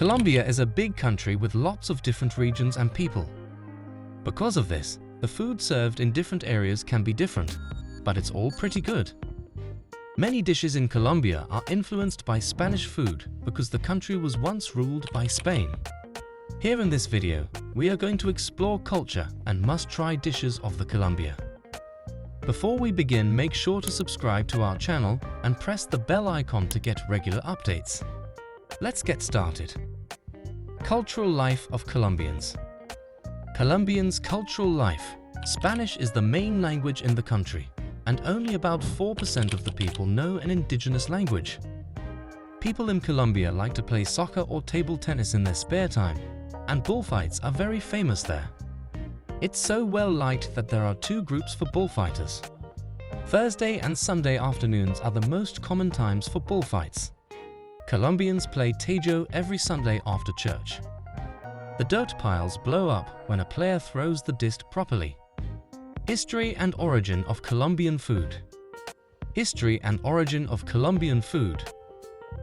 Colombia is a big country with lots of different regions and people. Because of this, the food served in different areas can be different, but it's all pretty good. Many dishes in Colombia are influenced by Spanish food because the country was once ruled by Spain. Here in this video, we are going to explore culture and must-try dishes of the Colombia. Before we begin, make sure to subscribe to our channel and press the bell icon to get regular updates. Let's get started. Cultural life of Colombians. Colombians' cultural life. Spanish is the main language in the country, and only about 4% of the people know an indigenous language. People in Colombia like to play soccer or table tennis in their spare time, and bullfights are very famous there. It's so well liked that there are two groups for bullfighters. Thursday and Sunday afternoons are the most common times for bullfights. Colombians play tejo every Sunday after church. The dirt piles blow up when a player throws the disc properly. History and origin of Colombian food. History and origin of Colombian food.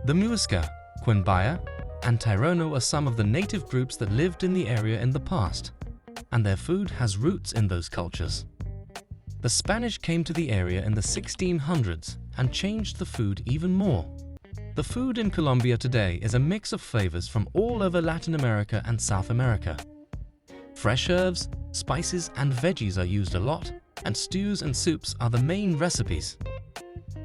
The Muisca, Quimbaya, and Tirano are some of the native groups that lived in the area in the past, and their food has roots in those cultures. The Spanish came to the area in the 1600s and changed the food even more. The food in Colombia today is a mix of flavors from all over Latin America and South America. Fresh herbs, spices and veggies are used a lot, and stews and soups are the main recipes.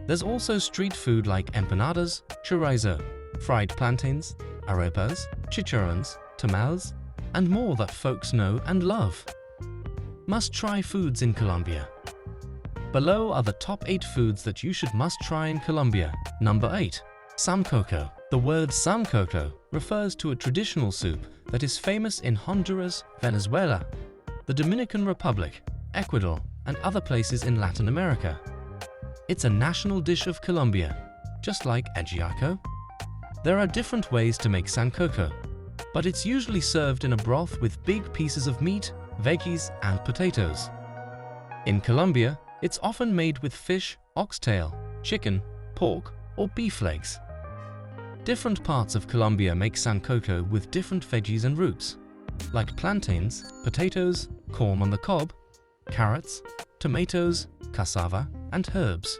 There's also street food like empanadas, chorizo, fried plantains, arepas, chicharrones, tamales, and more that folks know and love. Must-try foods in Colombia. Below are the top 8 foods that you should must try in Colombia. Number 8. Sancocho. The word sancocho refers to a traditional soup that is famous in Honduras, Venezuela, the Dominican Republic, Ecuador, and other places in Latin America. It's a national dish of Colombia, just like ajiaco. There are different ways to make sancocho, but it's usually served in a broth with big pieces of meat, veggies, and potatoes. In Colombia, it's often made with fish, oxtail, chicken, pork, or beef legs. Different parts of Colombia make sancocho with different veggies and roots, like plantains, potatoes, corn on the cob, carrots, tomatoes, cassava, and herbs.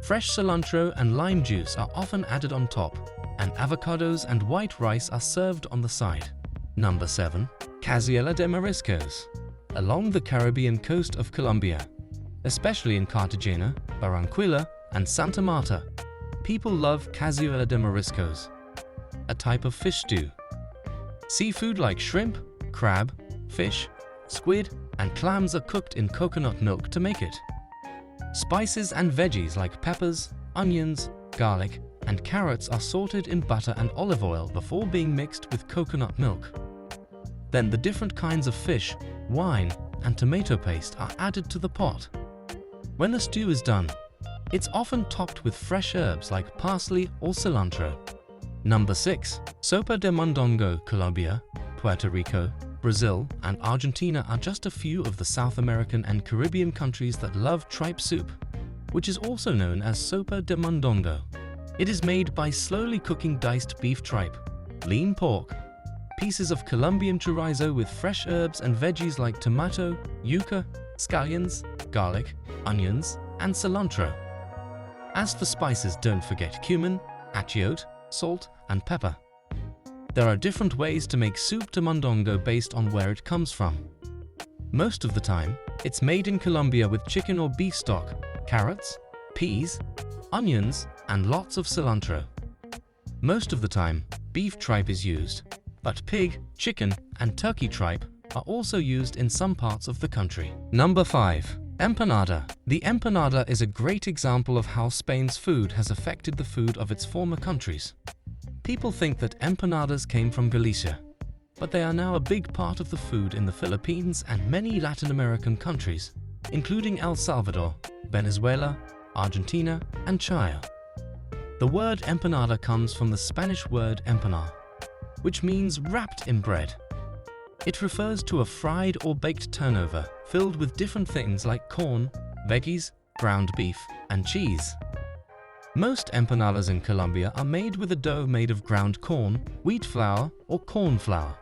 Fresh cilantro and lime juice are often added on top, and avocados and white rice are served on the side. Number 7. Cazuela de Mariscos. Along the Caribbean coast of Colombia, especially in Cartagena, Barranquilla, and Santa Marta, people love cazuela de mariscos, a type of fish stew. Seafood like shrimp, crab, fish, squid, and clams are cooked in coconut milk to make it. Spices and veggies like peppers, onions, garlic, and carrots are sauteed in butter and olive oil before being mixed with coconut milk. Then the different kinds of fish, wine, and tomato paste are added to the pot. When the stew is done, it's often topped with fresh herbs like parsley or cilantro. Number 6. Sopa de mondongo. Colombia, Puerto Rico, Brazil, and Argentina are just a few of the South American and Caribbean countries that love tripe soup, which is also known as sopa de mondongo. It is made by slowly cooking diced beef tripe, lean pork, pieces of Colombian chorizo with fresh herbs and veggies like tomato, yuca, scallions, garlic, onions, and cilantro. As for spices, don't forget cumin, achiote, salt, and pepper. There are different ways to make soup de mondongo based on where it comes from. Most of the time, it's made in Colombia with chicken or beef stock, carrots, peas, onions, and lots of cilantro. Most of the time, beef tripe is used, but pig, chicken, and turkey tripe are also used in some parts of the country. Number 5. Empanada. The empanada is a great example of how Spain's food has affected the food of its former countries. People think that empanadas came from Galicia, but they are now a big part of the food in the Philippines and many Latin American countries, including El Salvador, Venezuela, Argentina, and Chile. The word empanada comes from the Spanish word empanar, which means wrapped in bread. It refers to a fried or baked turnover filled with different things like corn, veggies, ground beef, and cheese. Most empanadas in Colombia are made with a dough made of ground corn, wheat flour, or corn flour.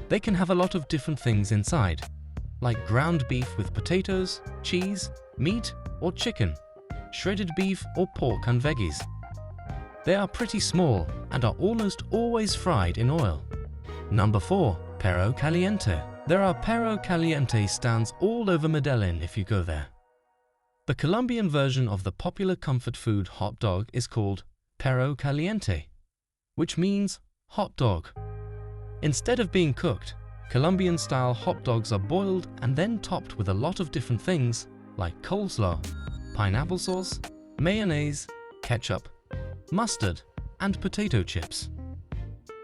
They can have a lot of different things inside, like ground beef with potatoes, cheese, meat, or chicken, shredded beef or pork and veggies. They are pretty small and are almost always fried in oil. Number 4. Perro Caliente. There are Perro Caliente stands all over Medellin if you go there. The Colombian version of the popular comfort food hot dog is called Perro Caliente, which means hot dog. Instead of being cooked, Colombian-style hot dogs are boiled and then topped with a lot of different things like coleslaw, pineapple sauce, mayonnaise, ketchup, mustard, and potato chips.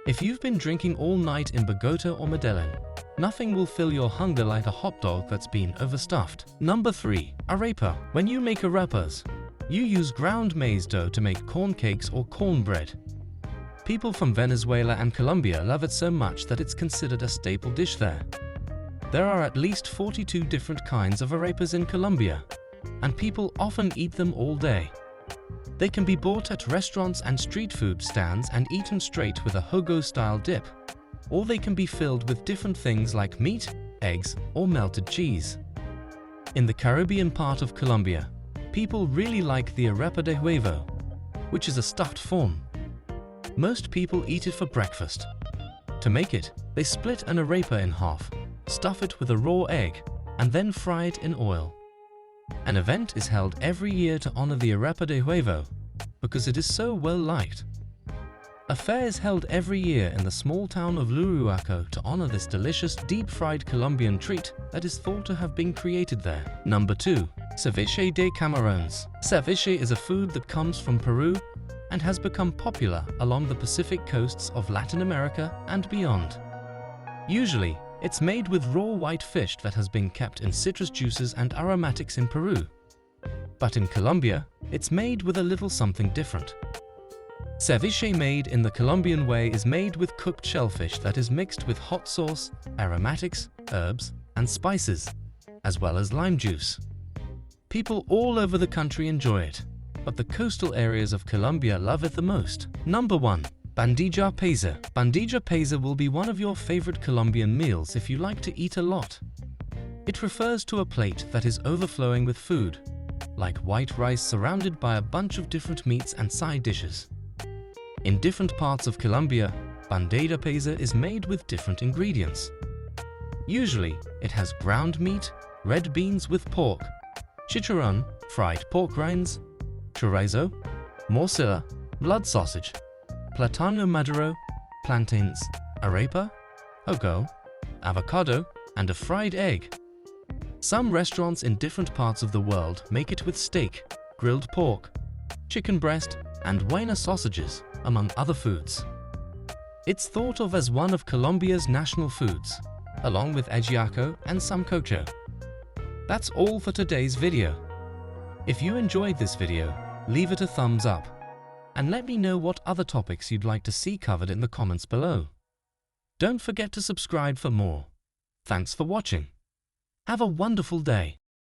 If you've been drinking all night in Bogota or Medellin, nothing will fill your hunger like a hot dog that's been overstuffed. Number 3. Arepa. When you make arepas, you use ground maize dough to make corn cakes or cornbread. People from Venezuela and Colombia love it so much that it's considered a staple dish there. There are at least 42 different kinds of arepas in Colombia, and people often eat them all day. They can be bought at restaurants and street food stands and eaten straight with a jugo-style dip, or they can be filled with different things like meat, eggs, or melted cheese. In the Caribbean part of Colombia, people really like the arepa de huevo, which is a stuffed form. Most people eat it for breakfast. To make it, they split an arepa in half, stuff it with a raw egg, and then fry it in oil. An event is held every year to honor the arepa de huevo because it is so well liked. A fair is held every year in the small town of Lurihuaco to honor this delicious deep-fried Colombian treat that is thought to have been created there. Number 2. Ceviche de camarones. Ceviche is a food that comes from Peru and has become popular along the Pacific coasts of Latin America and beyond. Usually, it's made with raw white fish that has been kept in citrus juices and aromatics in Peru. But in Colombia, it's made with a little something different. Ceviche made in the Colombian way is made with cooked shellfish that is mixed with hot sauce, aromatics, herbs, and spices, as well as lime juice. People all over the country enjoy it, but the coastal areas of Colombia love it the most. Number 1. Bandeja paisa. Bandeja paisa will be one of your favorite Colombian meals if you like to eat a lot. It refers to a plate that is overflowing with food, like white rice surrounded by a bunch of different meats and side dishes. In different parts of Colombia, bandeja paisa is made with different ingredients. Usually, it has ground meat, red beans with pork, chicharrón, fried pork rinds, chorizo, morcilla, blood sausage, plátano maduro, plantains, arepa, jogo, avocado, and a fried egg. Some restaurants in different parts of the world make it with steak, grilled pork, chicken breast, and Huayna sausages, among other foods. It's thought of as one of Colombia's national foods, along with ajiaco and sancocho. That's all for today's video. If you enjoyed this video, leave it a thumbs up, and let me know what other topics you'd like to see covered in the comments below. Don't forget to subscribe for more. Thanks for watching. Have a wonderful day.